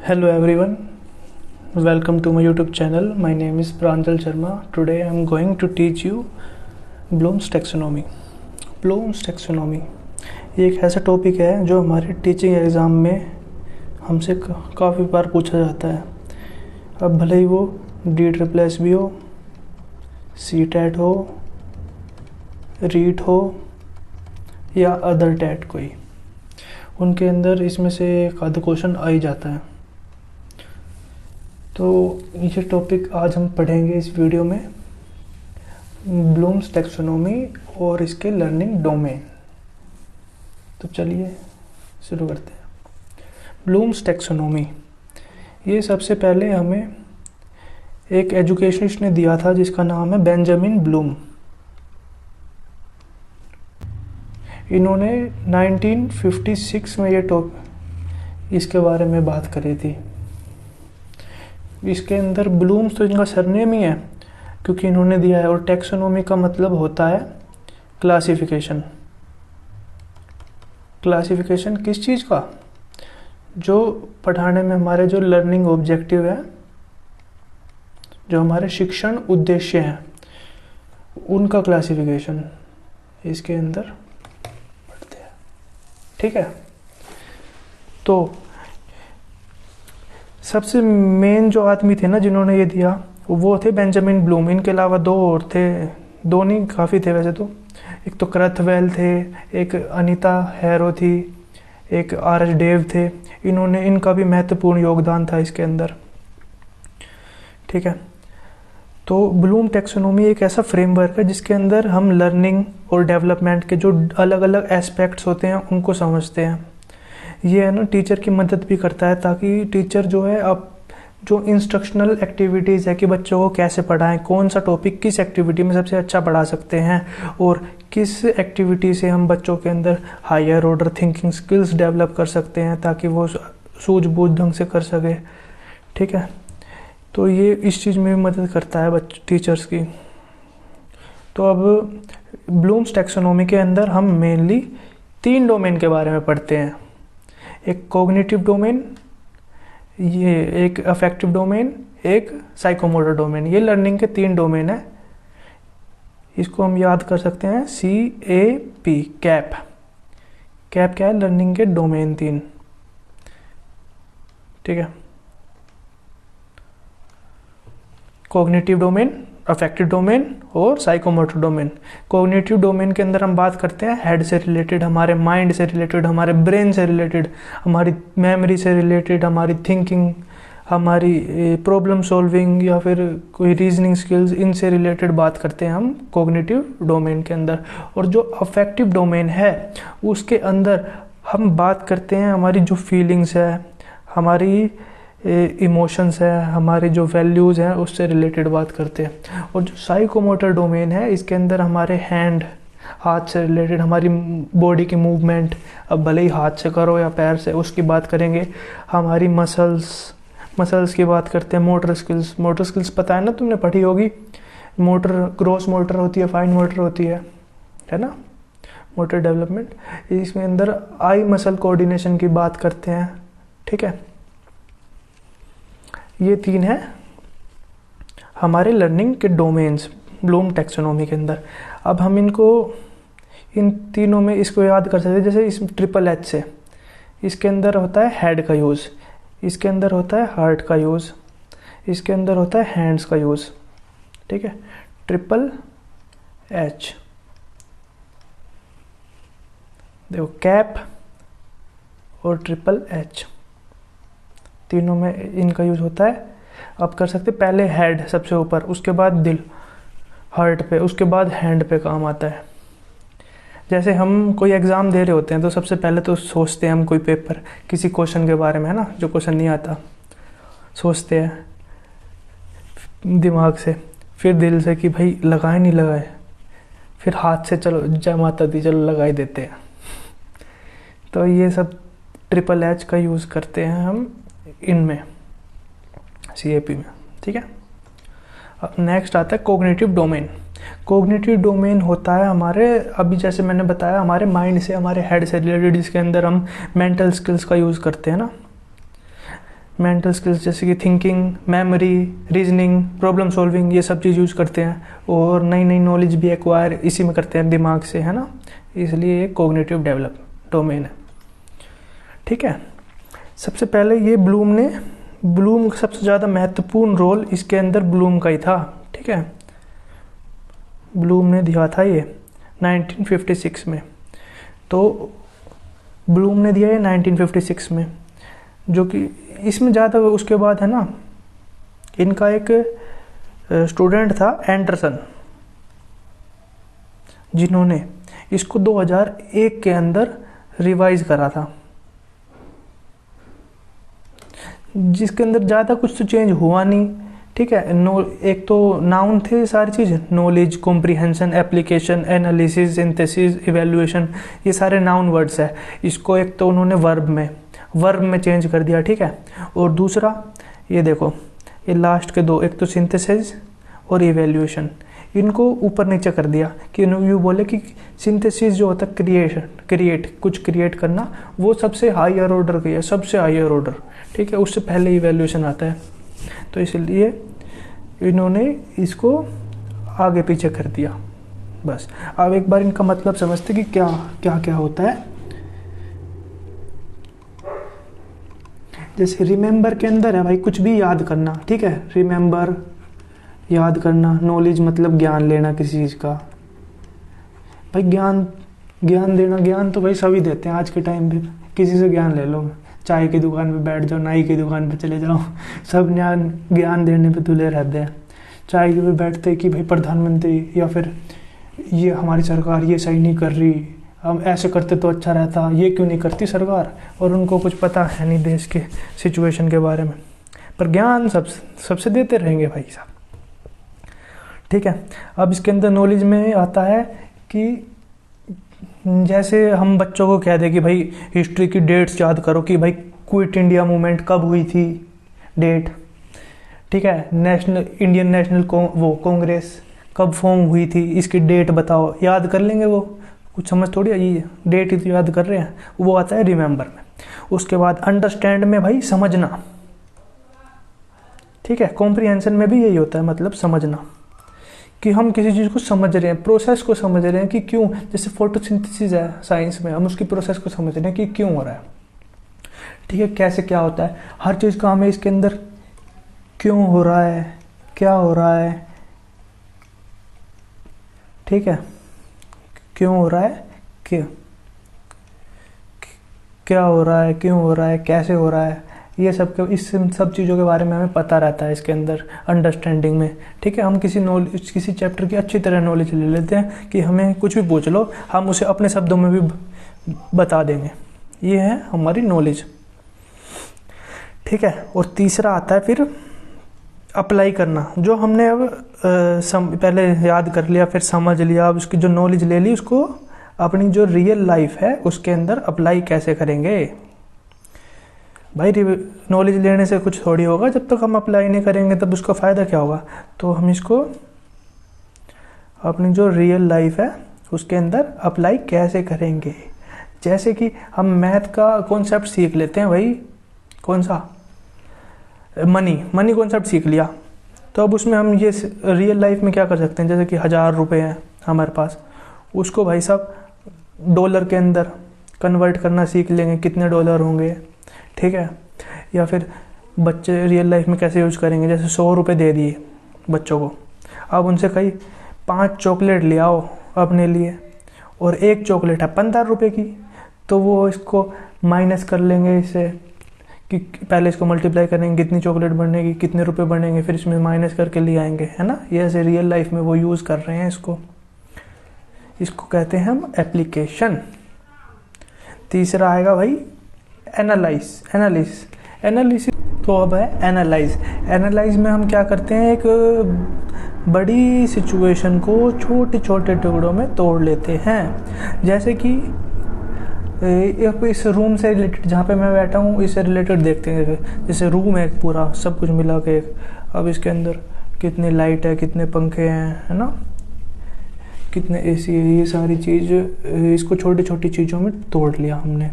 Hello everyone, welcome to my YouTube channel. My name is Pranjal Sharma. Today I am going to teach you Bloom's taxonomy. Bloom's taxonomy ये एक ऐसा topic है जो हमारे teaching exam में हमसे काफ़ी बार पूछा जाता है। अब भले ही वो DSSS भी हो, CTET हो, रीट हो या अदर टेट कोई, उनके अंदर इसमें से एक आधा क्वेश्चन आ ही जाता है। तो ये टॉपिक आज हम पढ़ेंगे इस वीडियो में, ब्लूम्स टैक्सोनॉमी और इसके लर्निंग डोमेन। तो चलिए शुरू करते हैं। ब्लूम्स टैक्सोनॉमी ये सबसे पहले हमें एक एजुकेशनिस्ट ने दिया था जिसका नाम है बेंजामिन ब्लूम। इन्होंने 1956 में ये इसके बारे में बात करी थी। इसके अंदर ब्लूम्स तो इनका सरनेम ही है क्योंकि इन्होंने दिया है, और टैक्सोनॉमी का मतलब होता है क्लासिफिकेशन। क्लासिफिकेशन किस चीज़ का? जो पढ़ाने में हमारे जो लर्निंग ऑब्जेक्टिव है, जो हमारे शिक्षण उद्देश्य हैं, उनका क्लासिफिकेशन इसके अंदर पढ़ते हैं। ठीक है, तो सबसे मेन जो आदमी थे ना जिन्होंने ये दिया वो थे बेंजामिन ब्लूम। इनके अलावा दो और थे, दो नहीं काफ़ी थे वैसे तो। एक तो क्रथवेल थे, एक अनीता हैरो थी, एक आर एच डेव थे। इनका भी महत्वपूर्ण योगदान था इसके अंदर। ठीक है, तो ब्लूम टैक्सोनॉमी एक ऐसा फ्रेमवर्क है जिसके अंदर हम लर्निंग और डेवलपमेंट के जो अलग अलग एस्पेक्ट्स होते हैं उनको समझते हैं। ये है ना, टीचर की मदद भी करता है ताकि टीचर जो है अब जो इंस्ट्रक्शनल एक्टिविटीज़ है कि बच्चों को कैसे पढ़ाएं, कौन सा टॉपिक किस एक्टिविटी में सबसे अच्छा पढ़ा सकते हैं और किस एक्टिविटी से हम बच्चों के अंदर higher order thinking skills develop कर सकते हैं ताकि वो सूझबूझ ढंग से कर सके। ठीक है, तो ये इस चीज़ में भी मदद करता है टीचर्स की। तो अब ब्लूम्स टैक्सोनॉमी के अंदर हम मेनली 3 डोमेन के बारे में पढ़ते हैं। एक कॉग्निटिव डोमेन, ये एक अफेक्टिव डोमेन, एक साइकोमोटर डोमेन। ये लर्निंग के 3 डोमेन है। इसको हम याद कर सकते हैं CAP, कैप। कैप क्या है? लर्निंग के डोमेन 3। ठीक है, कॉग्निटिव डोमेन, अफेक्टिव डोमेन और साइकोमोटर डोमेन। कॉग्निटिव डोमेन के अंदर हम बात करते हैं हेड से रिलेटेड, हमारे माइंड से रिलेटेड, हमारे ब्रेन से रिलेटेड, हमारी मेमोरी से रिलेटेड, हमारी थिंकिंग, हमारी प्रॉब्लम सॉल्विंग या फिर कोई रीजनिंग स्किल्स, इनसे रिलेटेड बात करते हैं हम कॉग्निटिव डोमेन के अंदर। और जो अफेक्टिव डोमेन है उसके अंदर हम बात करते हैं हमारी जो फीलिंग्स है, हमारी इमोशंस है, हमारे जो वैल्यूज़ हैं उससे रिलेटेड बात करते हैं। और जो साइकोमोटर डोमेन है इसके अंदर हमारे हैंड, हाथ से रिलेटेड, हमारी बॉडी की मूवमेंट, अब भले ही हाथ से करो या पैर से, उसकी बात करेंगे। हमारी मसल्स की बात करते हैं। मोटर स्किल्स पता है ना, तुमने पढ़ी होगी। मोटर, ग्रॉस मोटर होती है, फाइन मोटर होती है ना, मोटर डेवलपमेंट। इसमें अंदर आई मसल कोऑर्डिनेशन की बात करते हैं। ठीक है, ये 3 है हमारे लर्निंग के डोमेन्स ब्लूम टैक्सोनॉमी के अंदर। अब हम इन तीनों में इसको याद कर सकते हैं। जैसे इस HHH से, इसके अंदर होता है हेड का यूज़, इसके अंदर होता है हार्ट का यूज़, इसके अंदर होता है हैंड्स का यूज़। ठीक है, HHH देखो, कैप और HHH तीनों में इनका यूज़ होता है। अब कर सकते पहले हेड सबसे ऊपर, उसके बाद दिल, हार्ट पे, उसके बाद हैंड पे काम आता है। जैसे हम कोई एग्ज़ाम दे रहे होते हैं तो सबसे पहले तो सोचते हैं हम कोई पेपर, किसी क्वेश्चन के बारे में, है ना, जो क्वेश्चन नहीं आता, सोचते हैं दिमाग से, फिर दिल से कि भाई लगाए नहीं लगाए, फिर हाथ से चलो जय माता दी चलो लगा ही देते हैं। तो ये सब HHH का यूज़ करते हैं हम इनमें, CAP में। ठीक है, अब नेक्स्ट आता है कोग्निटिव डोमेन। कोग्निटिव डोमेन होता है हमारे, अभी जैसे मैंने बताया, हमारे माइंड से, हमारे हेड से रिलेटेड, जिसके अंदर हम मेंटल स्किल्स का यूज़ करते हैं ना। मेंटल स्किल्स जैसे कि thinking, memory, reasoning, problem solving, ये सब चीज़ यूज़ करते हैं। और नई नई नॉलेज भी एक्वायर इसी में करते हैं दिमाग से, है ना। इसलिए ये कोग्निटिव डेवलप डोमेन है। ठीक है, सबसे पहले ये ब्लूम का सबसे ज़्यादा महत्वपूर्ण रोल इसके अंदर ब्लूम का ही था। ठीक है, ब्लूम ने दिया था ये 1956 में। तो ब्लूम ने दिया है 1956 में, जो कि इसमें ज़्यादा उसके बाद है ना, इनका एक स्टूडेंट था एंडरसन, जिन्होंने इसको 2001 के अंदर रिवाइज करा था, जिसके अंदर ज़्यादा कुछ तो चेंज हुआ नहीं। ठीक है, एक तो नाउन थे सारी चीज़, knowledge, comprehension, application, analysis, synthesis, evaluation, ये सारे नाउन वर्ड्स है। इसको एक तो उन्होंने वर्ब में चेंज कर दिया। ठीक है, और दूसरा ये देखो, ये लास्ट के दो, एक तो सिंथेसिस और इवैल्यूएशन, इनको ऊपर नीचे कर दिया कि यूँ बोले कि सिंथेसिस जो होता है कुछ क्रिएट करना, वो सबसे हायर ऑर्डर का है, सबसे हायर ऑर्डर। ठीक है, उससे पहले इवैल्यूएशन आता है। तो इसलिए इन्होंने इसको आगे पीछे कर दिया। बस अब एक बार इनका मतलब समझते कि क्या क्या क्या होता है। जैसे रिमेंबर के अंदर है भाई, कुछ भी याद करना। ठीक है, रिमेंबर याद करना, नॉलेज मतलब ज्ञान लेना किसी चीज़ का। भाई ज्ञान देना, ज्ञान तो भाई सभी देते हैं आज के टाइम पे। किसी से ज्ञान ले लो, चाय की दुकान पे बैठ जाओ, नाई की दुकान पे चले जाओ, सब ज्ञान देने पे तुले रहते हैं। चाय के पे बैठते कि भाई प्रधानमंत्री या फिर ये हमारी सरकार ये सही नहीं कर रही, हम ऐसे करते तो अच्छा रहता, ये क्यों नहीं करती सरकार, और उनको कुछ पता है नहीं देश के सिचुएशन के बारे में। पर ज्ञान सबसे देते रहेंगे भाई साहब। ठीक है, अब इसके अंदर नॉलेज में आता है कि जैसे हम बच्चों को कह दें कि भाई हिस्ट्री की डेट्स याद करो, कि भाई क्विट इंडिया मूवमेंट कब हुई थी, डेट। ठीक है, इंडियन नेशनल कांग्रेस कब फॉर्म हुई थी, इसकी डेट बताओ, याद कर लेंगे वो, कुछ समझ थोड़ी आई है, डेट ही तो याद कर रहे हैं। वो आता है रिमेंबर में। उसके बाद अंडरस्टैंड में भाई समझना। ठीक है, कॉम्प्रिहेंशन में भी यही होता है, मतलब समझना, कि हम किसी चीज़ को समझ रहे हैं, प्रोसेस को समझ रहे हैं कि क्यों। जैसे फोटोसिंथेसिस है साइंस में, हम उसकी प्रोसेस को समझ रहे हैं कि क्यों हो रहा है। ठीक है, कैसे क्या होता है, हर चीज़ का हमें इसके अंदर क्यों हो रहा है, क्या हो रहा है। ठीक है, क्यों हो रहा है, क्या हो रहा है, क्यों हो रहा है, कैसे हो रहा है, ये इस सब चीज़ों के बारे में हमें पता रहता है इसके अंदर अंडरस्टैंडिंग में। ठीक है, हम किसी चैप्टर की अच्छी तरह नॉलेज ले लेते हैं कि हमें कुछ भी पूछ लो, हम उसे अपने शब्दों में भी बता देंगे। ये है हमारी नॉलेज। ठीक है, और तीसरा आता है फिर अप्लाई करना, जो हमने अब पहले याद कर लिया, फिर समझ लिया, अब उसकी जो नॉलेज ले ली, उसको अपनी जो रियल लाइफ है उसके अंदर अप्लाई कैसे करेंगे। भाई नॉलेज लेने से कुछ थोड़ी होगा, जब तक हम अप्लाई नहीं करेंगे तब उसका फ़ायदा क्या होगा। तो हम इसको अपनी जो रियल लाइफ है उसके अंदर अप्लाई कैसे करेंगे। जैसे कि हम मैथ का कॉन्सेप्ट सीख लेते हैं भाई, कौन सा, मनी कॉन्सेप्ट सीख लिया, तो अब उसमें हम ये रियल लाइफ में क्या कर सकते हैं। जैसे कि 1000 रुपये हैं हमारे पास, उसको भाई साहब डॉलर के अंदर कन्वर्ट करना सीख लेंगे, कितने डॉलर होंगे। ठीक है, या फिर बच्चे रियल लाइफ में कैसे यूज करेंगे। जैसे 100 रुपये दे दिए बच्चों को, अब उनसे कहीं 5 चॉकलेट ले आओ अपने लिए, और एक चॉकलेट है 15 रुपये की, तो वो इसको माइनस कर लेंगे इससे, कि पहले इसको मल्टीप्लाई करेंगे कितनी चॉकलेट बनेगी, कितने रुपए बनेंगे, फिर इसमें माइनस करके ले आएंगे, है ना। ये ऐसे रियल लाइफ में वो यूज़ कर रहे हैं इसको कहते हैं हम एप्लीकेशन। तीसरा आएगा भाई एनालिसिस। तो अब है एनालाइज में हम क्या करते हैं, एक बड़ी सिचुएशन को छोटे छोटे टुकड़ों में तोड़ लेते हैं। जैसे कि इस रूम से रिलेटेड, जहाँ पे मैं बैठा हूँ, इससे रिलेटेड देखते हैं। जैसे रूम है पूरा, सब कुछ मिला के अब इसके अंदर कितनी लाइट है, कितने पंखे हैं, है ना, कितने एसी है, ये सारी चीज़, इसको छोटी छोटी चीज़ों में तोड़ लिया हमने।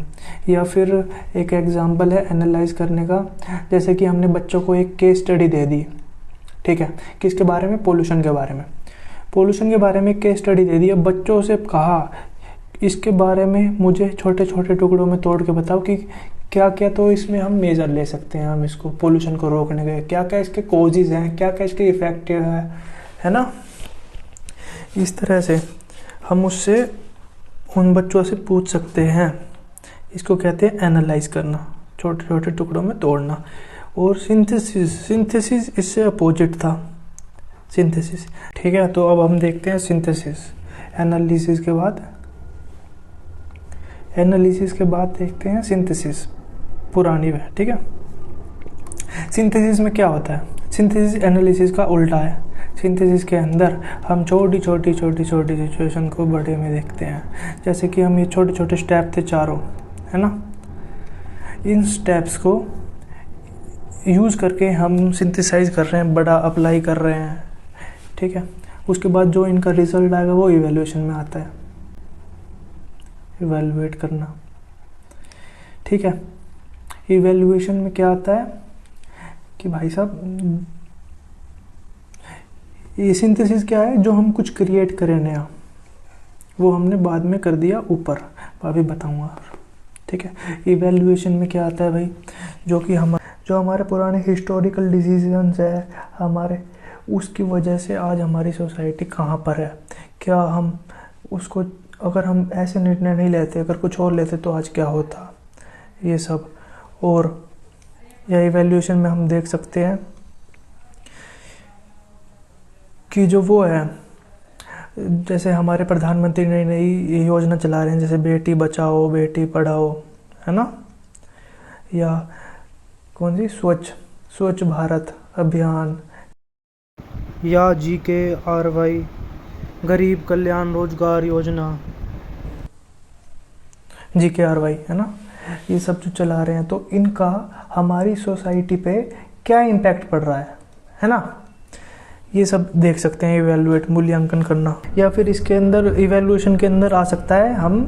या फिर एक एग्जांपल है एनालाइज करने का, जैसे कि हमने बच्चों को एक केस स्टडी दे दी, ठीक है, किसके बारे में, पोल्यूशन के बारे में। पोल्यूशन के बारे में केस स्टडी दे दी, अब बच्चों से कहा इसके बारे में मुझे छोटे छोटे टुकड़ों में तोड़ के बताओ कि क्या क्या तो इसमें हम मेजर ले सकते हैं, हम इसको पोल्यूशन को रोकने के क्या क्या इसके कॉजेज हैं, क्या क्या इसके इफेक्टिव है ना। इस तरह से हम उससे उन बच्चों से पूछ सकते हैं। इसको कहते हैं एनालाइज करना, छोटे छोटे टुकड़ों में तोड़ना। और सिंथेसिस इससे अपोजिट था, सिंथेसिस, ठीक है। तो अब हम देखते हैं सिंथेसिस, एनालिसिस के बाद देखते हैं सिंथेसिस, पुरानी है, ठीक है। सिंथेसिस में क्या होता है, सिंथेसिस एनालिसिस का उल्टा है। सिंथेसिस के अंदर हम छोटी छोटी सिचुएशन को बड़े में देखते हैं। जैसे कि हम ये छोटे छोटे स्टेप थे चारों, है ना, इन स्टेप्स को यूज़ करके हम सिंथेसाइज कर रहे हैं, बड़ा अप्लाई कर रहे हैं, ठीक है। उसके बाद जो इनका रिजल्ट आएगा वो इवैल्यूएशन में आता है, इवैल्यूएट करना, ठीक है। इवैल्यूएशन में क्या आता है कि भाई साहब ये सिंथेसिस क्या है, जो हम कुछ क्रिएट करें नया, वो हमने बाद में कर दिया ऊपर, अभी बताऊंगा, ठीक है। इवैल्यूएशन में क्या आता है भाई, जो हमारे पुराने हिस्टोरिकल डिसीजंस है हमारे, उसकी वजह से आज हमारी सोसाइटी कहाँ पर है, क्या हम उसको, अगर हम ऐसे निर्णय नहीं लेते, अगर कुछ और लेते तो आज क्या होता, ये सब। और यह इवैल्यूएशन में हम देख सकते हैं कि जो वो है, जैसे हमारे प्रधानमंत्री नई नई योजना चला रहे हैं, जैसे बेटी बचाओ बेटी पढ़ाओ, है ना, या कौन सी स्वच्छ भारत अभियान, या GKRY गरीब कल्याण रोजगार योजना, GKRY, है ना, ये सब जो चला रहे हैं, तो इनका हमारी सोसाइटी पे क्या इम्पैक्ट पड़ रहा है ना, ये सब देख सकते हैं। इवैल्यूएट, मूल्यांकन करना। या फिर इसके अंदर इवैल्यूएशन के अंदर आ सकता है हम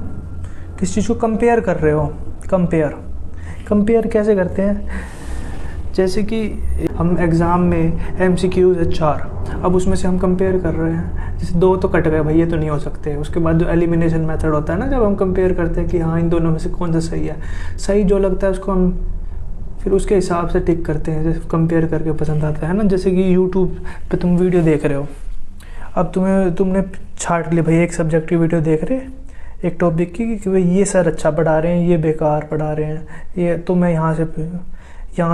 किस चीज़ को कंपेयर कर रहे हो, कंपेयर कैसे करते हैं, जैसे कि हम एग्ज़ाम में MCQs है 4, अब उसमें से हम कंपेयर कर रहे हैं, जैसे 2 तो कट गए भाई, ये तो नहीं हो सकते। उसके बाद जो एलिमिनेशन मेथड होता है ना, जब हम कंपेयर करते हैं कि हाँ इन दोनों में से कौन सा सही है, सही जो लगता है उसको हम फिर उसके हिसाब से टिक करते हैं, जैसे कंपेयर करके पसंद आता है ना। जैसे कि यूट्यूब पे तुम वीडियो देख रहे हो, अब तुमने छाट लिया भाई, एक सब्जेक्ट की वीडियो देख रहे, एक टॉपिक की, कि भाई ये सर अच्छा पढ़ा रहे हैं, ये बेकार पढ़ा रहे हैं, ये तो मैं यहाँ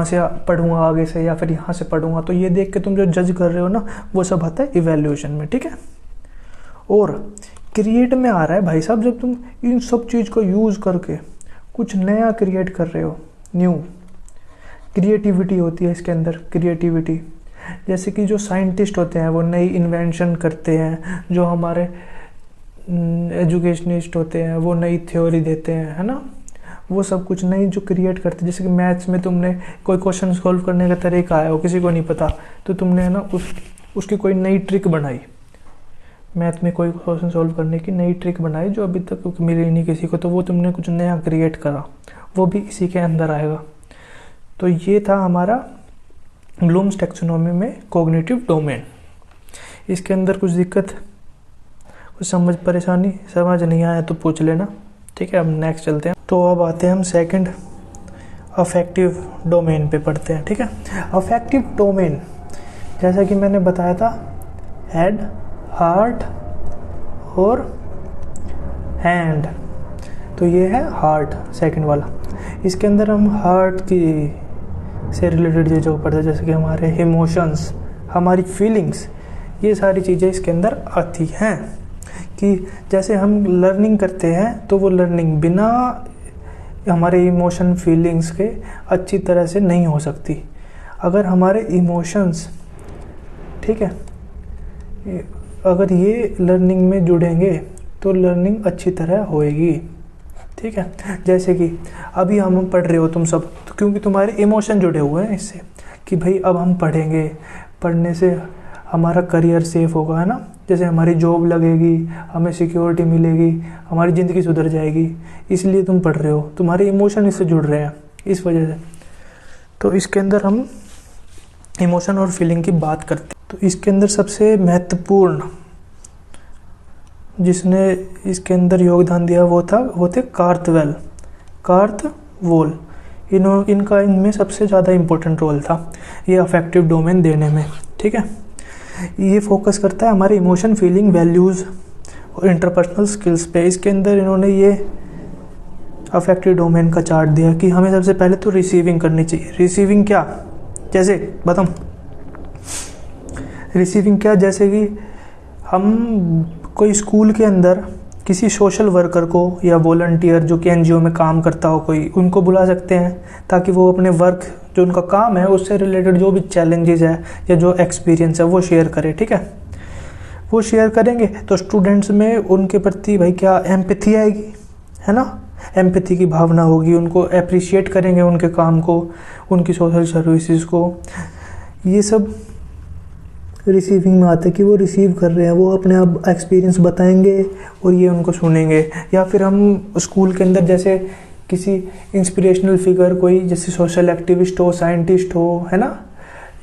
से पढ़ूंगा आगे से, या फिर यहाँ से पढ़ूंगा, तो ये देख के तुम जो जज कर रहे हो ना, वो सब आता है इवैल्यूएशन में, ठीक है। और क्रिएट में आ रहा है भाई साहब, जब तुम इन सब चीज़ को यूज़ करके कुछ नया क्रिएट कर रहे हो, न्यू क्रिएटिविटी होती है इसके अंदर, क्रिएटिविटी। जैसे कि जो साइंटिस्ट होते हैं वो नई इन्वेंशन करते हैं, जो हमारे एजुकेशनिस्ट होते हैं वो नई थ्योरी देते हैं, है ना, वो सब कुछ नई जो क्रिएट करते हैं। जैसे कि मैथ्स में तुमने कोई क्वेश्चन सॉल्व करने का तरीका है, वो किसी को नहीं पता, तो तुमने है ना उसकी कोई नई ट्रिक बनाई, मैथ में कोई क्वेश्चन सॉल्व करने की नई ट्रिक बनाई जो अभी तक मिली नहीं किसी को, तो वो तुमने कुछ नया क्रिएट करा, वो भी इसी के अंदर आएगा। तो ये था हमारा ब्लूम्स टैक्सोनॉमी में कॉग्निटिव डोमेन। इसके अंदर कुछ दिक्कत, कुछ परेशानी समझ नहीं आया तो पूछ लेना, ठीक है। अब नेक्स्ट चलते हैं। तो अब आते हैं हम सेकंड अफेक्टिव डोमेन पे पढ़ते हैं, ठीक है। अफेक्टिव डोमेन, जैसा कि मैंने बताया था, हेड, हार्ट और हैंड, तो ये है हार्ट सेकंड वाला। इसके अंदर हम हार्ट की से रिलेटेड चीज़ों को पढ़ते हैं, जैसे कि हमारे इमोशंस, हमारी फीलिंग्स, ये सारी चीज़ें इसके अंदर आती हैं। कि जैसे हम लर्निंग करते हैं तो वो लर्निंग बिना हमारे इमोशन फीलिंग्स के अच्छी तरह से नहीं हो सकती। अगर हमारे इमोशंस, ठीक है, अगर ये लर्निंग में जुड़ेंगे तो लर्निंग अच्छी तरह होएगी, ठीक है। जैसे कि अभी हम पढ़ रहे हो तुम सब, तो क्योंकि तुम्हारे इमोशन जुड़े हुए हैं इससे, कि भाई अब हम पढ़ेंगे, पढ़ने से हमारा करियर सेफ होगा, है ना, जैसे हमारी जॉब लगेगी, हमें सिक्योरिटी मिलेगी, हमारी ज़िंदगी सुधर जाएगी, इसलिए तुम पढ़ रहे हो, तुम्हारे इमोशन इससे जुड़ रहे हैं इस वजह से। तो इसके अंदर हम इमोशन और फीलिंग की बात करते हैं। तो इसके अंदर सबसे महत्वपूर्ण जिसने इसके अंदर योगदान दिया वो थे कार्थवोल। इनका इनमें सबसे ज़्यादा इम्पोर्टेंट रोल था ये अफेक्टिव डोमेन देने में, ठीक है। ये फोकस करता है हमारे इमोशन, फीलिंग, वैल्यूज़ और इंटरपर्सनल स्किल्स पे। इसके अंदर इन्होंने ये अफेक्टिव डोमेन का चार्ट दिया कि हमें सबसे पहले तो रिसीविंग करनी चाहिए। रिसीविंग क्या, जैसे बताऊँ, रिसीविंग क्या, जैसे कि हम कोई स्कूल के अंदर किसी सोशल वर्कर को या वॉलंटियर जो कि एनजीओ में काम करता हो कोई, उनको बुला सकते हैं ताकि वो अपने वर्क जो उनका काम है उससे रिलेटेड जो भी चैलेंजेस है या जो एक्सपीरियंस है वो शेयर करे, ठीक है। वो शेयर करेंगे तो स्टूडेंट्स में उनके प्रति भाई क्या एम्पैथी आएगी, है ना, एम्पैथी की भावना होगी, उनको अप्रिशिएट करेंगे उनके काम को, उनकी सोशल सर्विसेज को। ये सब रिसीविंग में आता है कि वो रिसीव कर रहे हैं, वो अपने आप एक्सपीरियंस बताएंगे और ये उनको सुनेंगे। या फिर हम स्कूल के अंदर जैसे किसी इंस्पिरेशनल फिगर, कोई जैसे सोशल एक्टिविस्ट हो, साइंटिस्ट हो, है ना,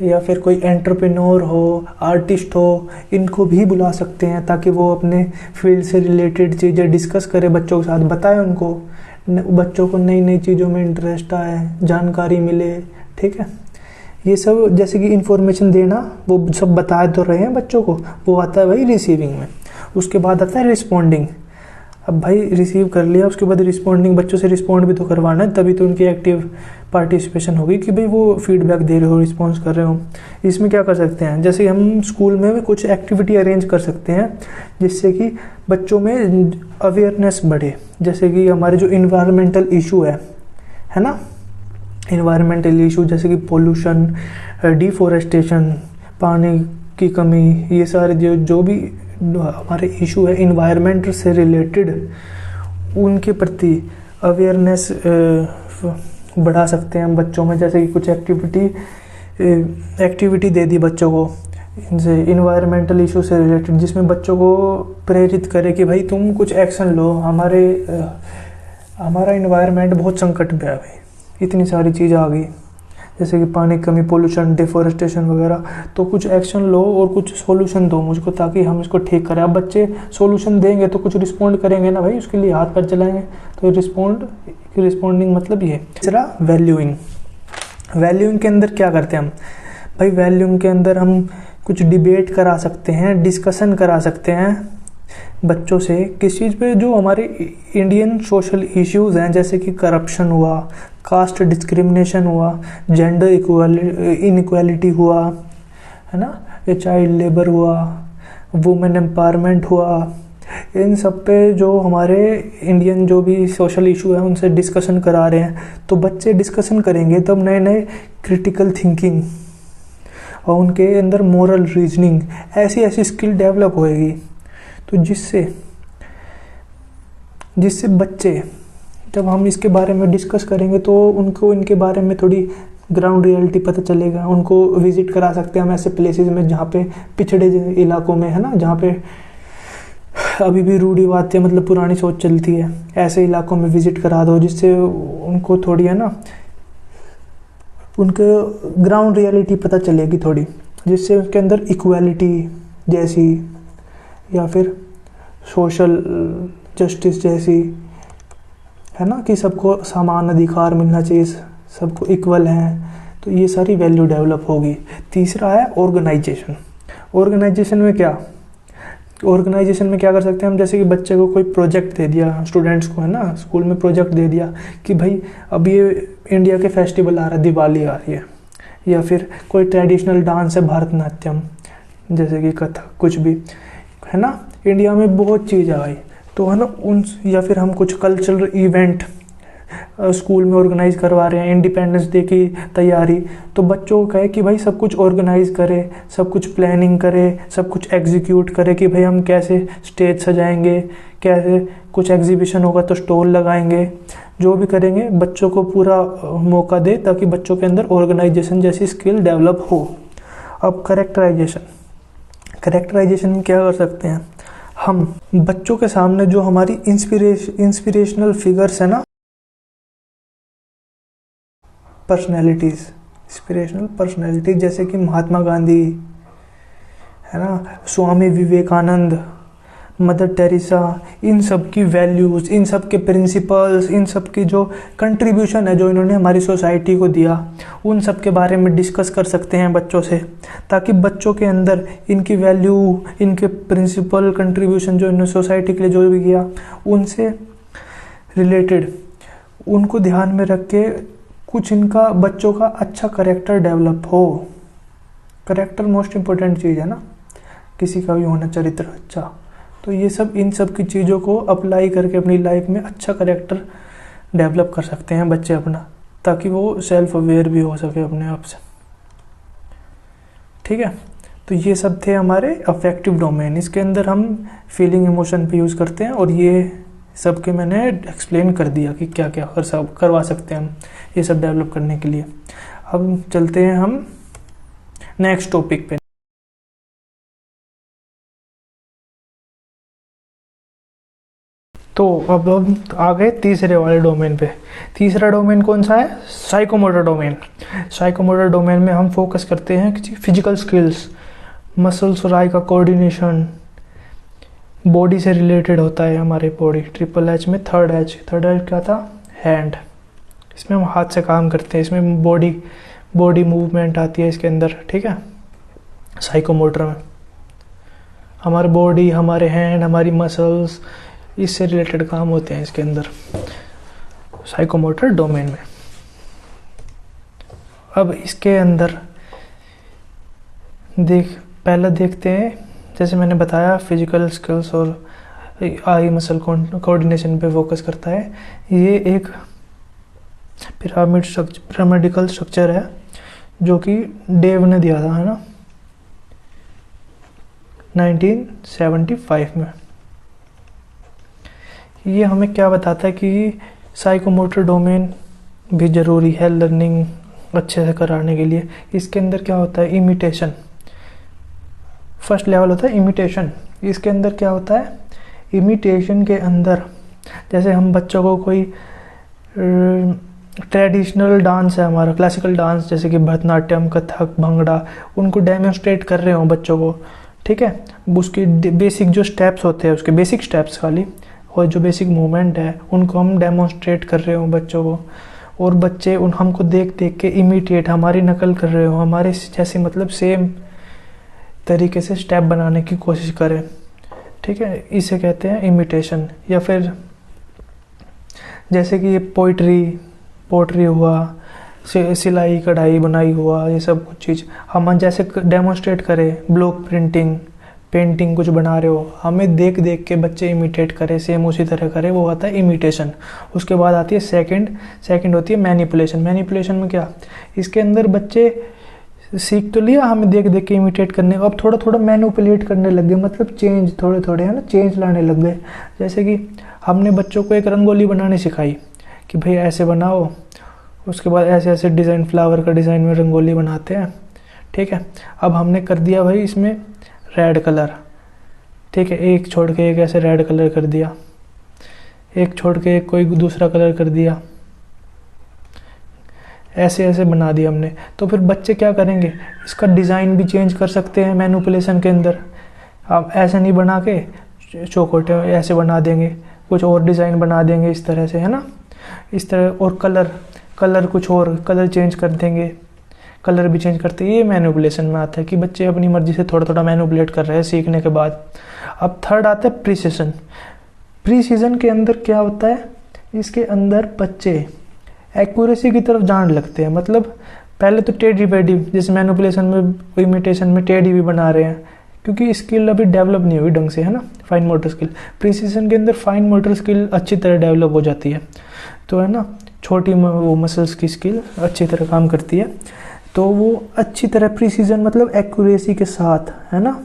या फिर कोई एंटरप्रेन्योर हो, आर्टिस्ट हो, इनको भी बुला सकते हैं ताकि वो अपने फील्ड से रिलेटेड चीज़ें डिस्कस करें, बच्चों के साथ बताएं उनको, बच्चों को नई नई चीज़ों में इंटरेस्ट आए, जानकारी मिले, ठीक है। ये सब जैसे कि इन्फॉर्मेशन देना, वो सब बता तो रहे हैं बच्चों को, वो आता है भाई रिसीविंग में। उसके बाद आता है रिस्पॉन्डिंग। अब भाई रिसीव कर लिया, उसके बाद रिस्पॉन्डिंग, बच्चों से रिस्पॉन्ड भी तो करवाना है, तभी तो उनकी एक्टिव पार्टिसिपेशन होगी कि भाई वो फीडबैक दे रहे हो, रिस्पॉन्स कर रहे हो। इसमें क्या कर सकते हैं, जैसे हम स्कूल में भी कुछ एक्टिविटी अरेंज कर सकते हैं जिससे कि बच्चों में अवेयरनेस बढ़े। जैसे कि हमारे जो इन्वायरमेंटल इशू है ना, इन्वायरमेंटल इशू जैसे कि पोल्यूशन, डिफॉरेस्टेशन, पानी की कमी, ये सारे जो भी हमारे इशू है इन्वायरमेंट से रिलेटेड, उनके प्रति अवेयरनेस बढ़ा सकते हैं हम बच्चों में। जैसे कि कुछ एक्टिविटी दे दी बच्चों को इनसे इन्वायरमेंटल इशू से रिलेटेड, जिसमें बच्चों को प्रेरित करे कि भाई तुम कुछ एक्शन लो, हमारा इन्वायरमेंट बहुत संकट में है भाई, इतनी सारी चीज़ आ गई जैसे कि पानी कमी, पोल्यूशन, डिफॉरेस्टेशन वगैरह, तो कुछ एक्शन लो और कुछ सॉल्यूशन दो मुझको ताकि हम इसको ठीक करें। अब बच्चे सॉल्यूशन देंगे तो कुछ रिस्पॉन्ड करेंगे ना भाई, उसके लिए हाथ पैर चलाएंगे, तो रिस्पॉन्डिंग मतलब ये। तीसरा वैल्यूइंग के अंदर क्या करते हैं हम भाई, वैल्यूइंग के अंदर हम कुछ डिबेट करा सकते हैं, डिस्कशन करा सकते हैं बच्चों से किस चीज़ पे, जो हमारे इंडियन सोशल इश्यूज़ हैं, जैसे कि करप्शन हुआ, कास्ट डिस्क्रिमिनेशन हुआ, जेंडर इनइक्वालिटी हुआ, है ना, या चाइल्ड लेबर हुआ, वुमेन एम्पावरमेंट हुआ। इन सब पे जो हमारे इंडियन जो भी सोशल इशू है उनसे डिस्कशन करा रहे हैं। तो बच्चे डिस्कशन करेंगे तब नए नए क्रिटिकल थिंकिंग और उनके अंदर मोरल रीजनिंग, ऐसी ऐसी स्किल डेवलप होएगी, तो जिससे बच्चे जब हम इसके बारे में डिस्कस करेंगे तो उनको इनके बारे में थोड़ी ग्राउंड रियलिटी पता चलेगा। उनको विजिट करा सकते हैं हम ऐसे प्लेसेस में जहाँ पे पिछड़े इलाकों में, है ना, जहाँ पे अभी भी रूढ़िवाद, मतलब पुरानी सोच चलती है, ऐसे इलाकों में विजिट करा दो जिससे उनको थोड़ी, है ना, उनको ग्राउंड रियलिटी पता चलेगी थोड़ी, जिससे उसके अंदर इक्वालिटी जैसी या फिर सोशल जस्टिस जैसी, है ना, कि सबको समान अधिकार मिलना चाहिए, सबको इक्वल हैं, तो ये सारी वैल्यू डेवलप होगी। तीसरा है ऑर्गेनाइजेशन। ऑर्गेनाइजेशन में क्या कर सकते हैं हम, जैसे कि बच्चे को कोई प्रोजेक्ट दे दिया, स्टूडेंट्स को, है ना, स्कूल में प्रोजेक्ट दे दिया कि भाई अब ये इंडिया के फेस्टिवल आ रहा है, दिवाली आ रही है, या फिर कोई ट्रेडिशनल डांस है भरतनाट्यम, जैसे कि कथक, कुछ भी, है ना, इंडिया में बहुत चीज़ है भाई, तो है ना या फिर हम कुछ कल्चरल इवेंट स्कूल में ऑर्गेनाइज करवा रहे हैं, इंडिपेंडेंस डे की तैयारी, तो बच्चों को कहे कि भाई सब कुछ ऑर्गेनाइज करे, सब कुछ प्लानिंग करे, सब कुछ एग्जीक्यूट करे कि भाई हम कैसे स्टेज सजाएंगे, कैसे कुछ एग्जीबिशन होगा तो स्टॉल लगाएंगे, जो भी करेंगे बच्चों को पूरा मौका दे ताकि बच्चों के अंदर ऑर्गेनाइजेशन जैसी स्किल डेवलप हो। अब करेक्टराइजेशन, कैरेक्टराइजेशन में क्या कर सकते हैं हम, बच्चों के सामने जो हमारी इंस्पिरेशनल फिगर्स है ना, पर्सनैलिटीज़, इंस्पिरेशनल पर्सनैलिटी, जैसे कि महात्मा गांधी है ना, स्वामी विवेकानंद, मदर टेरेसा, इन सब की वैल्यूज़, इन सब के प्रिंसिपल्स, इन सब की जो कंट्रीब्यूशन है जो इन्होंने हमारी सोसाइटी को दिया, उन सब के बारे में डिस्कस कर सकते हैं बच्चों से, ताकि बच्चों के अंदर इनकी वैल्यू, इनके प्रिंसिपल, कंट्रीब्यूशन जो इन्होंने सोसाइटी के लिए जो भी किया, उनसे रिलेटेड उनको ध्यान में रख के कुछ इनका बच्चों का अच्छा करेक्टर डेवलप हो। करेक्टर मोस्ट इम्पोर्टेंट चीज़ है ना, किसी का भी होना चरित्र अच्छा। तो ये सब, इन सब की चीज़ों को अप्लाई करके अपनी लाइफ में अच्छा करेक्टर डेवलप कर सकते हैं बच्चे अपना, ताकि वो सेल्फ अवेयर भी हो सके अपने आप से। ठीक है, तो ये सब थे हमारे अफेक्टिव डोमेन। इसके अंदर हम फीलिंग, इमोशन पे यूज़ करते हैं, और ये सब के मैंने एक्सप्लेन कर दिया कि क्या क्या करवा सकते हैं हम ये सब डेवलप करने के लिए। अब चलते हैं हम नेक्स्ट टॉपिक पे। तो अब हम आ गए तीसरे वाले डोमेन पे। तीसरा डोमेन कौन सा है? Psychomotor domain. साइकोमोटर डोमेन में हम फोकस करते हैं कि फिजिकल स्किल्स, मसल्स और आई का कोऑर्डिनेशन, बॉडी से रिलेटेड होता है हमारे बॉडी। ट्रिपल एच में थर्ड एच क्या था? हैंड। इसमें हम हाथ से काम करते हैं, इसमें बॉडी मूवमेंट आती है इसके अंदर। ठीक है, साइकोमोटर में हमारी बॉडी, हमारे हैंड, हमारी मसल्स, इससे रिलेटेड काम होते हैं इसके अंदर साइकोमोटर डोमेन में। अब इसके अंदर पहले देखते हैं, जैसे मैंने बताया फिजिकल स्किल्स और आई मसल कोऑर्डिनेशन पे फोकस करता है। ये एक पिरामिडिकल स्ट्रक्चर है जो कि डेव ने दिया था, है ना, 1975 में। ये हमें क्या बताता है कि साइकोमोटर डोमेन भी ज़रूरी है लर्निंग अच्छे से कराने के लिए। इसके अंदर क्या होता है? इमिटेशन। फर्स्ट लेवल होता है इमिटेशन। इसके अंदर क्या होता है? इमिटेशन के अंदर जैसे हम बच्चों को कोई ट्रेडिशनल डांस है हमारा, क्लासिकल डांस, जैसे कि भरतनाट्यम, कथक, भंगड़ा, उनको डेमोन्स्ट्रेट कर रहे हो बच्चों को। ठीक है, उसकी बेसिक जो स्टेप्स होते हैं, उसके बेसिक स्टेप्स खाली, और जो बेसिक मूवमेंट है उनको हम डेमोन्स्ट्रेट कर रहे हो बच्चों को, और बच्चे हमको देख देख के इमिटेट, हमारी नकल कर रहे हो, हमारे जैसे मतलब सेम तरीके से स्टेप बनाने की कोशिश करें। ठीक है, इसे कहते हैं इमिटेशन। या फिर जैसे कि ये पोइट्री हुआ, सिलाई कढ़ाई बुनाई हुआ, ये सब कुछ चीज़ हम जैसे डेमोन्स्ट्रेट करें, ब्लॉक प्रिंटिंग, पेंटिंग कुछ बना रहे हो, हमें देख देख के बच्चे इमिटेट करें, सेम उसी तरह करें, वो आता है इमिटेशन। उसके बाद आती है सेकंड होती है मैनिपुलेशन। मैनिपुलेशन में क्या? इसके अंदर बच्चे सीख तो लिया हमें देख देख के इमिटेट करने, अब थोड़ा थोड़ा मैनिपुलेट करने लग गए, मतलब चेंज, थोड़े थोड़े है ना, चेंज लाने लग गए। जैसे कि हमने बच्चों को एक रंगोली बनानी सिखाई कि भाई ऐसे बनाओ, उसके बाद ऐसे ऐसे डिज़ाइन, फ्लावर का डिज़ाइन में रंगोली बनाते हैं। ठीक है, अब हमने कर दिया भाई इसमें रेड कलर। ठीक है, एक छोड़ के एक ऐसे रेड कलर कर दिया, एक छोड़ के एक कोई दूसरा कलर कर दिया, ऐसे ऐसे बना दिया हमने। तो फिर बच्चे क्या करेंगे? इसका डिज़ाइन भी चेंज कर सकते हैं मैनिपुलेशन के अंदर। आप ऐसे नहीं बना के चौकोटे ऐसे बना देंगे, कुछ और डिज़ाइन बना देंगे इस तरह से, है ना, इस तरह। और कलर कुछ और कलर चेंज कर देंगे, कलर भी चेंज करते हैं। ये मैनिपुलेशन में आता है कि बच्चे अपनी मर्जी से थोड़ा थोड़ा मैनिपुलेट कर रहे हैं सीखने के बाद। अब थर्ड आता है प्रिसीजन। प्रिसीजन के अंदर क्या होता है? इसके अंदर बच्चे एक्यूरेसी की तरफ जान लगते हैं। मतलब पहले तो टेढ़ी बेढ़ी, जैसे मैनिपुलेशन में, इमिटेशन में टेढ़ी भी बना रहे हैं, क्योंकि स्किल अभी डेवलप नहीं हुई ढंग से, है ना, फाइन मोटर स्किल। प्रिसीजन के अंदर फाइन मोटर स्किल अच्छी तरह डेवलप हो जाती है, तो है ना, छोटी वो मसल्स की स्किल अच्छी तरह काम करती है। तो वो अच्छी तरह प्रिसीजन मतलब एक्यूरेसी के साथ, है ना,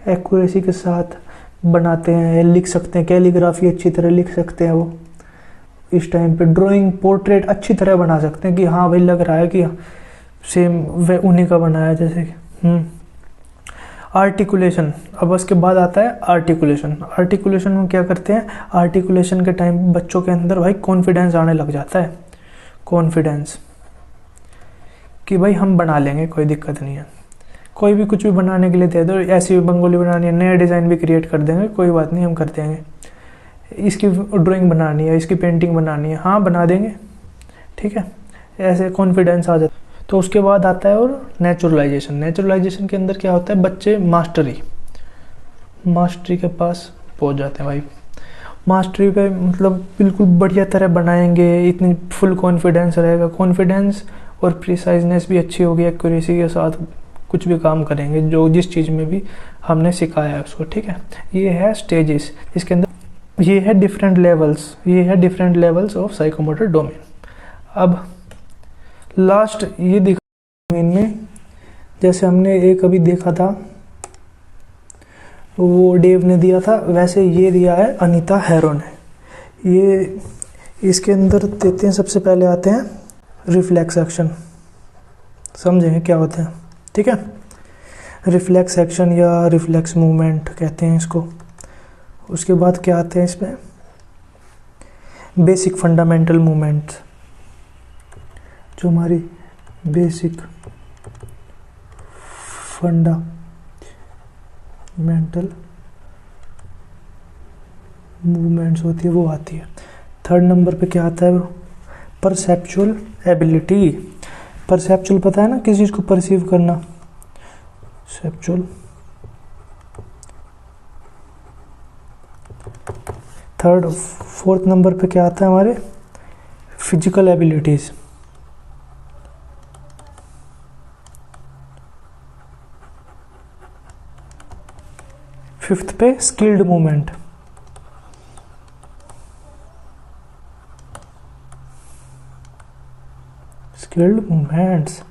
एक्यूरेसी के साथ बनाते हैं, लिख सकते हैं, कैलीग्राफी अच्छी तरह लिख सकते हैं वो। इस टाइम पे ड्राइंग, पोर्ट्रेट अच्छी तरह बना सकते हैं कि हाँ भाई लग रहा है कि सेम वे उन्हीं का बनाया जैसे। आर्टिकुलेशन, अब उसके बाद आता है आर्टिकुलेशन। आर्टिकुलेशन में क्या करते हैं, आर्टिकुलेशन के टाइम बच्चों के अंदर भाई कॉन्फिडेंस आने लग जाता है। कॉन्फिडेंस कि भाई हम बना लेंगे, कोई दिक्कत नहीं है, कोई भी कुछ भी बनाने के लिए दे दो, ऐसी बंगोली बनानी है, नया डिज़ाइन भी क्रिएट कर देंगे, कोई बात नहीं हम कर देंगे। इसकी ड्राइंग बनानी है, इसकी पेंटिंग बनानी है, हाँ बना देंगे, ठीक है, ऐसे कॉन्फिडेंस आ जाता है। तो उसके बाद आता है और नेचुरलाइजेशन। नेचुरलाइजेशन के अंदर क्या होता है, बच्चे मास्टरी के पास पहुंच जाते हैं भाई। मास्टरी पे मतलब बिल्कुल बढ़िया तरह बनाएंगे, इतनी फुल कॉन्फिडेंस रहेगा, कॉन्फिडेंस और प्रिसाइजनेस भी अच्छी होगी, एक्यूरेसी के साथ कुछ भी काम करेंगे जो जिस चीज़ में भी हमने सिखाया है उसको, ठीक है। ये है स्टेजेस, इसके अंदर ये है different levels of psychomotor domain. अब लास्ट ये दिखा में, जैसे हमने एक अभी देखा था वो डेव ने दिया था, वैसे ये दिया है अनीता हैरो ने। ये इसके अंदर देते हैं, सबसे पहले आते हैं रिफ्लेक्स एक्शन, समझेंगे क्या होते हैं, ठीक है। रिफ्लेक्स एक्शन या रिफ्लेक्स मूवमेंट कहते हैं इसको। उसके बाद क्या आते हैं इसमें, बेसिक फंडामेंटल मूवमेंट, जो हमारी बेसिक फंडामेंटल मूवमेंट्स होती है वो आती है। थर्ड नंबर पे क्या आता है, परसेप्चुअल एबिलिटी। परसेप्चुअल पता है ना, किसी चीज़ को परसीव करना, परसेप्चुअल। फोर्थ नंबर पे क्या आता है हमारे, फिजिकल एबिलिटीज। फिफ्थ पे स्किल्ड मूवमेंट। Skilled movements.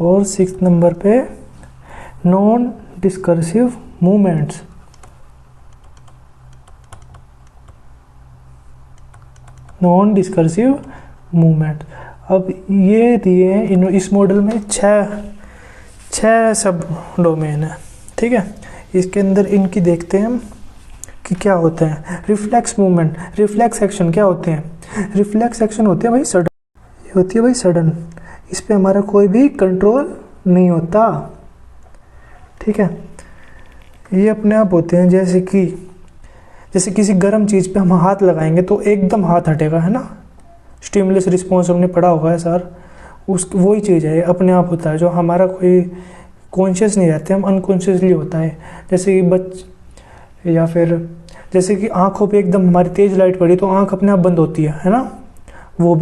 और सिक्स्थ नंबर पे non discursive movements. Non discursive movement. अब ये दिए हैं इस मॉडल में छह सब डोमेन है, ठीक है। इसके अंदर इनकी देखते हैं हम कि क्या होते हैं। रिफ्लेक्स मूवमेंट, रिफ्लेक्स एक्शन क्या होते हैं, रिफ्लेक्स एक्शन होते हैं भाई सडन, ये होती है भाई सडन, इस पे हमारा कोई भी कंट्रोल नहीं होता, ठीक है। ये अपने आप होते हैं, जैसे किसी गर्म चीज़ पे हम हाथ लगाएंगे तो एकदम हाथ हटेगा, है ना, स्टिमुलस रिस्पॉन्स हमने पढ़ा होगा है सर, वही चीज़ है, अपने आप होता है, जो हमारा कोई कॉन्शियस नहीं रहते, हम अनकॉन्शियसली होता है। जैसे कि या फिर जैसे कि आंखों पे एकदम हमारी तेज़ लाइट पड़ी तो आंख अपने आप बंद होती है ना, वो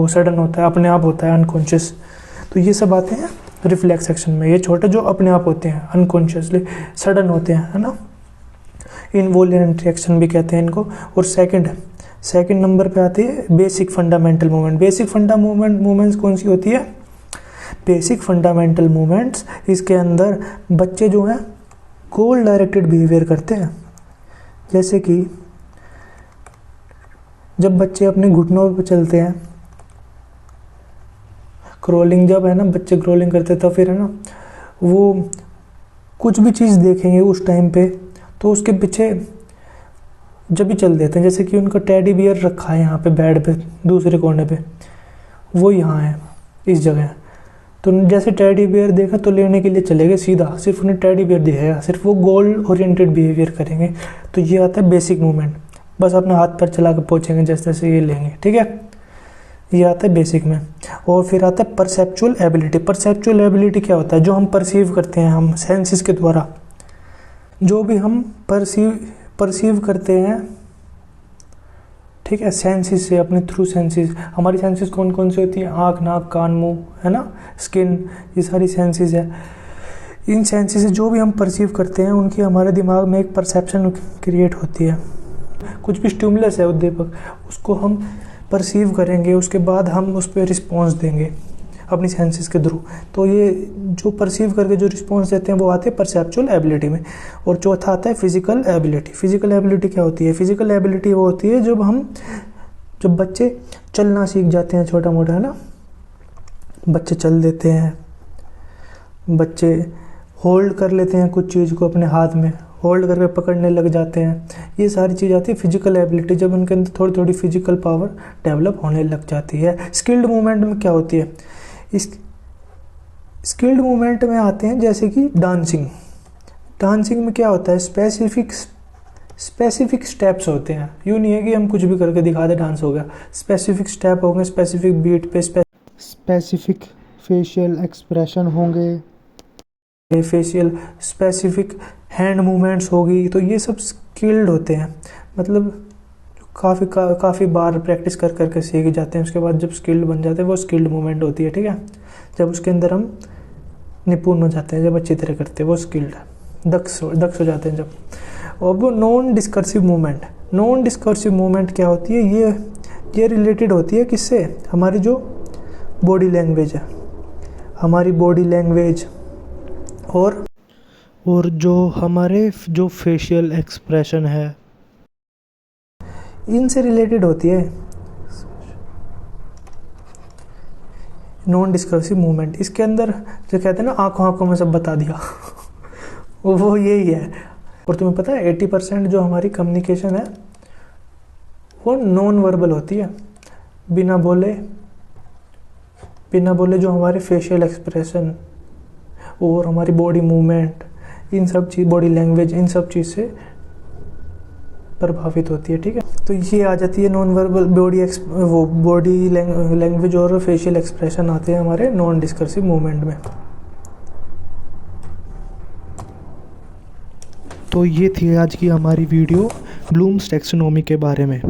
सडन होता है, अपने आप होता है, अनकॉन्शियस। तो ये सब आते हैं रिफ्लेक्स एक्शन में, ये छोटे जो अपने आप होते हैं, अनकॉन्शियसली सडन होते हैं, है ना, इनवॉल्यूंटरी एक्शन भी कहते हैं इनको। और सेकंड नंबर पे आती है basic fundamental movement. Basic movements कौन सी होती है, बेसिक फंडामेंटल मूवमेंट्स, इसके अंदर बच्चे जो हैं गोल डायरेक्टेड बिहेवियर करते हैं। जैसे कि जब बच्चे अपने घुटनों पर चलते हैं, क्रोलिंग, जब है ना बच्चे क्रोलिंग करते हैं तो फिर है ना वो कुछ भी चीज़ देखेंगे उस टाइम पे तो उसके पीछे जब भी चल देते हैं। जैसे कि उनका टेडी बियर रखा है यहाँ पे बेड पे दूसरे कोने पे, वो यहाँ है इस जगह, तो जैसे टेडी बियर देखा तो लेने के लिए चले गए सीधा, सिर्फ उन्हें टेडी बियर दिखेगा, सिर्फ वो गोल ओरिएंटेड बिहेवियर करेंगे। तो ये आता है बेसिक मूवमेंट, बस अपना हाथ पैर चला कर पहुँचेंगे जैसे जैसे ये लेंगे, ठीक है, ये आता है बेसिक में। और फिर आता है परसेप्चुअल एबिलिटी। परसेप्चुअल एबिलिटी क्या होता है, जो हम परसीव करते हैं, हम सेंसेस के द्वारा जो भी हम परसीव करते हैं, ठीक है, सेंसेस से, अपने थ्रू सेंसेस। हमारी सेंसेस कौन कौन सी होती है, आँख, नाक, कान, मुंह, है ना, स्किन, ये सारी सेंसेस है। इन सेंसेस से जो भी हम परसीव करते हैं उनकी हमारे दिमाग में एक परसेप्शन क्रिएट होती है। कुछ भी स्टिमुलस है, उद्दीपक, उसको हम परसीव करेंगे, उसके बाद हम उस पर रिस्पॉन्स देंगे अपनी सेंसेस के थ्रू। तो ये जो परसीव करके जो रिस्पॉन्स देते हैं वो आते हैं परसेप्चुअल एबिलिटी में। और चौथा आता है फिजिकल एबिलिटी। फिजिकल एबिलिटी क्या होती है, फिजिकल एबिलिटी वो होती है जब बच्चे चलना सीख जाते हैं, छोटा मोटा, है ना, बच्चे चल देते हैं, बच्चे होल्ड कर लेते हैं कुछ चीज़ को अपने हाथ में, होल्ड करके पकड़ने लग जाते हैं। ये सारी चीज़ आती है फिजिकल एबिलिटी, जब उनके अंदर थोड़ी थोड़ी फिजिकल पावर डेवलप होने लग जाती है। स्किल्ड मूवमेंट में क्या होती है, इस स्किल्ड मूवमेंट में आते हैं जैसे कि डांसिंग। डांसिंग में क्या होता है, स्पेसिफिक स्टेप्स होते हैं। यूँ नहीं है कि हम कुछ भी करके दिखा दे डांस हो गया। स्पेसिफिक स्टेप होंगे, स्पेसिफिक बीट पे, स्पेसिफिक फेशियल एक्सप्रेशन होंगे, फेशियल स्पेसिफिक हैंड मूवमेंट्स होगी। तो ये सब स्किल्ड होते हैं, मतलब काफ़ी बार प्रैक्टिस कर करके सीख जाते हैं। उसके बाद जब स्किल्ड बन जाते हैं वो स्किल्ड मूवमेंट होती है, ठीक है। जब उसके अंदर हम निपुण हो जाते हैं, जब अच्छी तरह करते हैं, वो स्किल्ड दक्ष हो जाते हैं जब। और वो नॉन डिस्कर्सिव मूवमेंट क्या होती है, ये रिलेटेड होती है किससे, हमारी जो बॉडी लैंग्वेज है, हमारी बॉडी लैंग्वेज और जो हमारे जो फेशियल एक्सप्रेशन है, इनसे रिलेटेड होती है नॉन डिस्कर्सिव मूवमेंट। इसके अंदर जो कहते हैं ना आंखों में सब बता दिया वो यही है। और तुम्हें पता है 80% जो हमारी कम्युनिकेशन है वो नॉन वर्बल होती है, बिना बोले जो हमारे फेशियल एक्सप्रेशन और हमारी बॉडी मूवमेंट, इन सब चीज़, बॉडी लैंग्वेज, इन सब चीज़ से प्रभावित होती है, ठीक है। तो ये आ जाती है नॉन वर्बल बॉडी लैंग्वेज और फेशियल एक्सप्रेशन आते हैं हमारे नॉन डिस्कर्सिव मूवमेंट में। तो ये थी आज की हमारी वीडियो ब्लूम्स टैक्सोनॉमी के बारे में।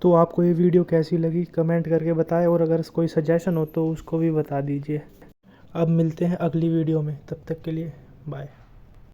तो आपको ये वीडियो कैसी लगी कमेंट करके बताएं, और अगर कोई सजेशन हो तो उसको भी बता दीजिए। अब मिलते हैं अगली वीडियो में, तब तक के लिए बाय।